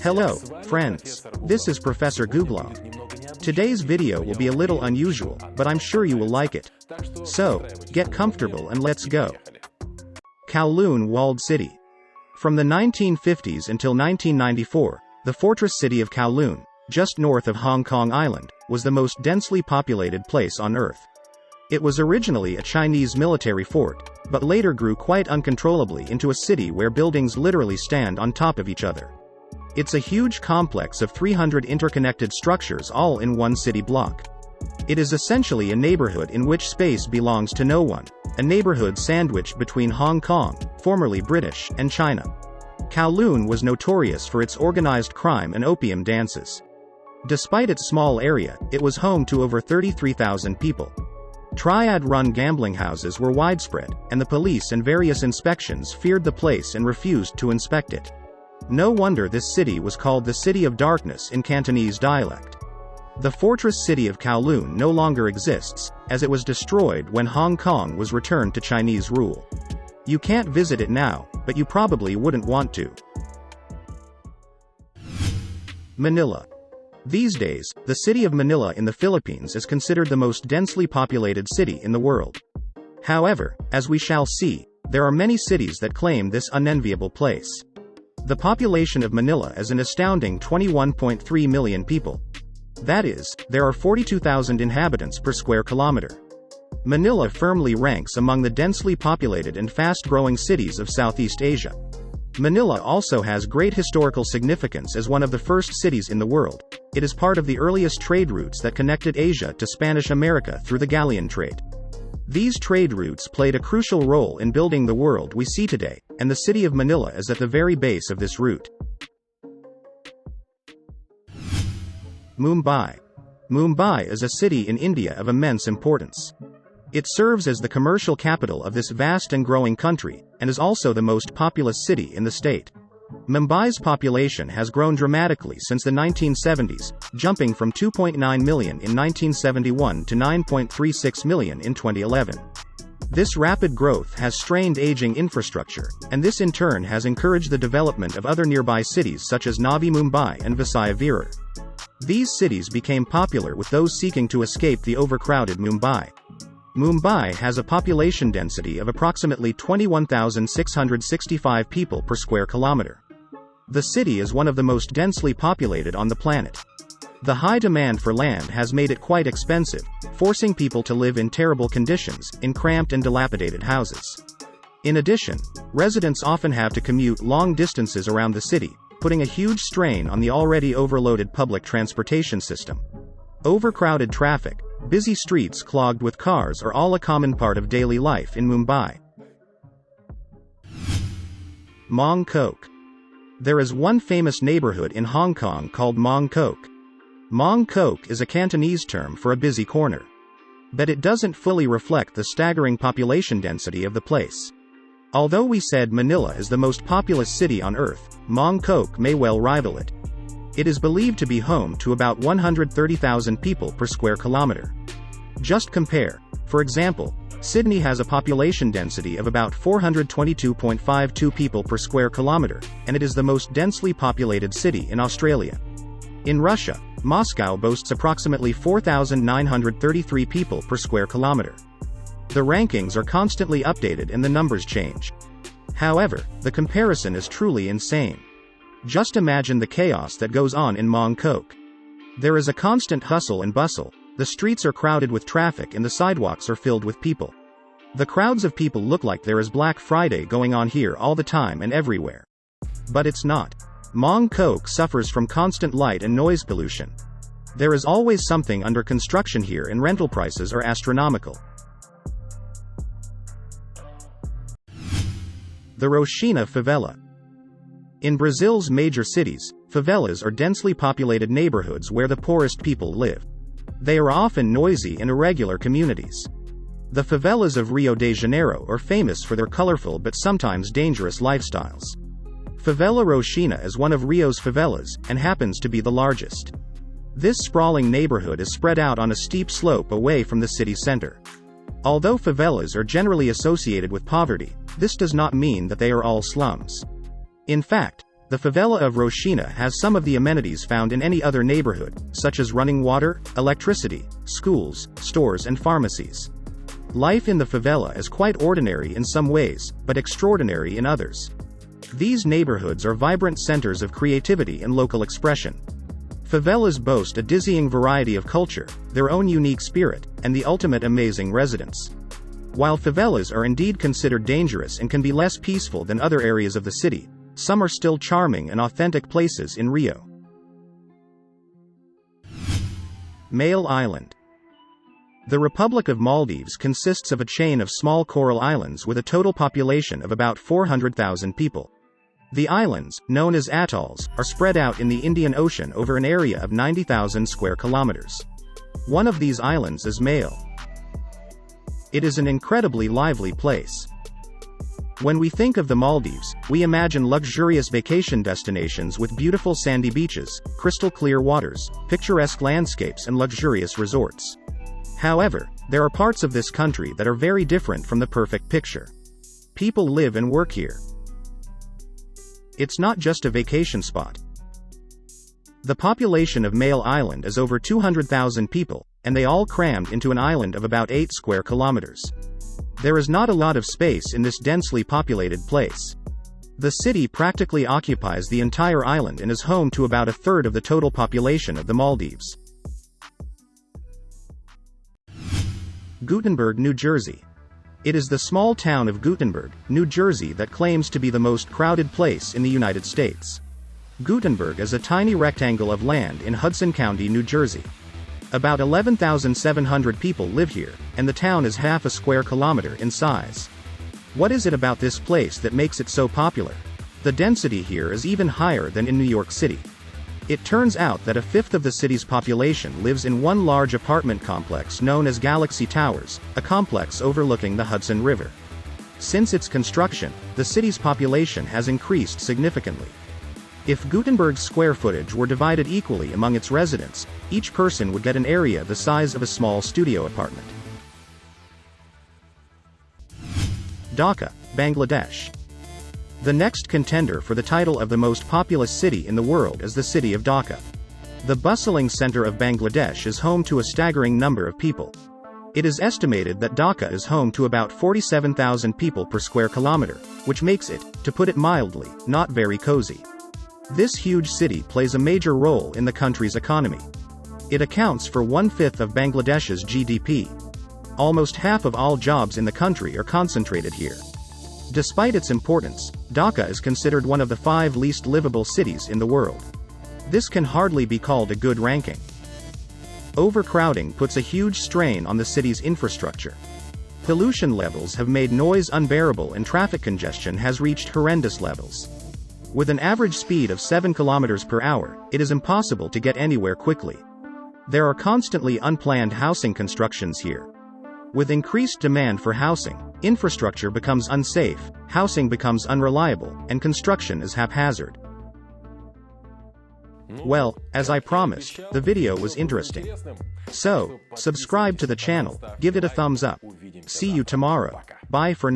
Hello, friends. This is Professor Guglov. Today's video will be a little unusual, but I'm sure you will like it. So, get comfortable and let's go. Kowloon Walled City. From the 1950s until 1994, the fortress city of Kowloon, just north of Hong Kong Island, was the most densely populated place on Earth. It was originally a Chinese military fort, but later grew quite uncontrollably into a city where buildings literally stand on top of each other. It's a huge complex of 300 interconnected structures all in one city block. It is essentially a neighborhood in which space belongs to no one, a neighborhood sandwiched between Hong Kong, formerly British, and China. Kowloon was notorious for its organized crime and opium dances. Despite its small area, it was home to over 33,000 people. Triad-run gambling houses were widespread, and the police and various inspections feared the place and refused to inspect it. No wonder this city was called the City of Darkness in Cantonese dialect. The fortress city of Kowloon no longer exists, as it was destroyed when Hong Kong was returned to Chinese rule. You can't visit it now, but you probably wouldn't want to. Manila. These days, the city of Manila in the Philippines is considered the most densely populated city in the world. However, as we shall see, there are many cities that claim this unenviable place. The population of Manila is an astounding 21.3 million people. That is, there are 42,000 inhabitants per square kilometer. Manila firmly ranks among the densely populated and fast-growing cities of Southeast Asia. Manila also has great historical significance as one of the first cities in the world. It is part of the earliest trade routes that connected Asia to Spanish America through the galleon trade. These trade routes played a crucial role in building the world we see today, and the city of Manila is at the very base of this route. Mumbai. Mumbai is a city in India of immense importance. It serves as the commercial capital of this vast and growing country, and is also the most populous city in the state. Mumbai's population has grown dramatically since the 1970s, jumping from 2.9 million in 1971 to 9.36 million in 2011. This rapid growth has strained aging infrastructure, and this in turn has encouraged the development of other nearby cities such as Navi Mumbai and Vasai Virar. These cities became popular with those seeking to escape the overcrowded Mumbai. Mumbai has a population density of approximately 21,665 people per square kilometer. The city is one of the most densely populated on the planet. The high demand for land has made it quite expensive, forcing people to live in terrible conditions, in cramped and dilapidated houses. In addition, residents often have to commute long distances around the city, putting a huge strain on the already overloaded public transportation system. Overcrowded traffic, busy streets clogged with cars are all a common part of daily life in Mumbai. Mong Kok. There is one famous neighborhood in Hong Kong called Mong Kok. Mong Kok is a Cantonese term for a busy corner. But it doesn't fully reflect the staggering population density of the place. Although we said Manila is the most populous city on Earth, Mong Kok may well rival it. It is believed to be home to about 130,000 people per square kilometer. Just compare. For example, Sydney has a population density of about 422.52 people per square kilometer, and it is the most densely populated city in Australia. In Russia, Moscow boasts approximately 4,933 people per square kilometer. The rankings are constantly updated and the numbers change. However, the comparison is truly insane. Just imagine the chaos that goes on in Mong Kok. There is a constant hustle and bustle, the streets are crowded with traffic and the sidewalks are filled with people. The crowds of people look like there is Black Friday going on here all the time and everywhere. But it's not. Mong Kok suffers from constant light and noise pollution. There is always something under construction here and rental prices are astronomical. The Roxina Favela. In Brazil's major cities, favelas are densely populated neighborhoods where the poorest people live. They are often noisy and irregular communities. The favelas of Rio de Janeiro are famous for their colorful but sometimes dangerous lifestyles. Favela Roxina is one of Rio's favelas, and happens to be the largest. This sprawling neighborhood is spread out on a steep slope away from the city center. Although favelas are generally associated with poverty, this does not mean that they are all slums. In fact, The favela of Roshina has some of the amenities found in any other neighborhood, such as running water, electricity, schools, stores and pharmacies. Life in the favela is quite ordinary in some ways, but extraordinary in others. These neighborhoods are vibrant centers of creativity and local expression. Favelas boast a dizzying variety of culture, their own unique spirit, and the ultimate amazing residents. While favelas are indeed considered dangerous and can be less peaceful than other areas of the city, some are still charming and authentic places in Rio. Male Island. The Republic of Maldives consists of a chain of small coral islands with a total population of about 400,000 people. The islands, known as atolls, are spread out in the Indian Ocean over an area of 90,000 square kilometers. One of these islands is Male. It is an incredibly lively place. When we think of the Maldives, we imagine luxurious vacation destinations with beautiful sandy beaches, crystal clear waters, picturesque landscapes and luxurious resorts. However, there are parts of this country that are very different from the perfect picture. People live and work here. It's not just a vacation spot. The population of Male Island is over 200,000 people, and they all crammed into an island of about 8 square kilometers. There is not a lot of space in this densely populated place. The city practically occupies the entire island and is home to about a third of the total population of the Maldives. Gutenberg, New Jersey. It is the small town of Gutenberg, New Jersey that claims to be the most crowded place in the United States. Gutenberg is a tiny rectangle of land in Hudson County, New Jersey. About 11,700 people live here, and the town is half a square kilometer in size. What is it about this place that makes it so popular? The density here is even higher than in New York City. It turns out that a fifth of the city's population lives in one large apartment complex known as Galaxy Towers, a complex overlooking the Hudson River. Since its construction, the city's population has increased significantly. If Gutenberg's square footage were divided equally among its residents, each person would get an area the size of a small studio apartment. Dhaka, Bangladesh. The next contender for the title of the most populous city in the world is the city of Dhaka. The bustling center of Bangladesh is home to a staggering number of people. It is estimated that Dhaka is home to about 47,000 people per square kilometer, which makes it, to put it mildly, not very cozy. This huge city plays a major role in the country's economy. It accounts for 1/5 of Bangladesh's GDP. Almost half of all jobs in the country are concentrated here. Despite its importance, Dhaka is considered one of the 5 least livable cities in the world. This can hardly be called a good ranking. Overcrowding puts a huge strain on the city's infrastructure. Pollution levels have made noise unbearable and traffic congestion has reached horrendous levels. With an average speed of 7 km per hour, it is impossible to get anywhere quickly. There are constantly unplanned housing constructions here. With increased demand for housing, infrastructure becomes unsafe, housing becomes unreliable, and construction is haphazard. Well, as I promised, the video was interesting. So, subscribe to the channel, give it a thumbs up. See you tomorrow. Bye for now.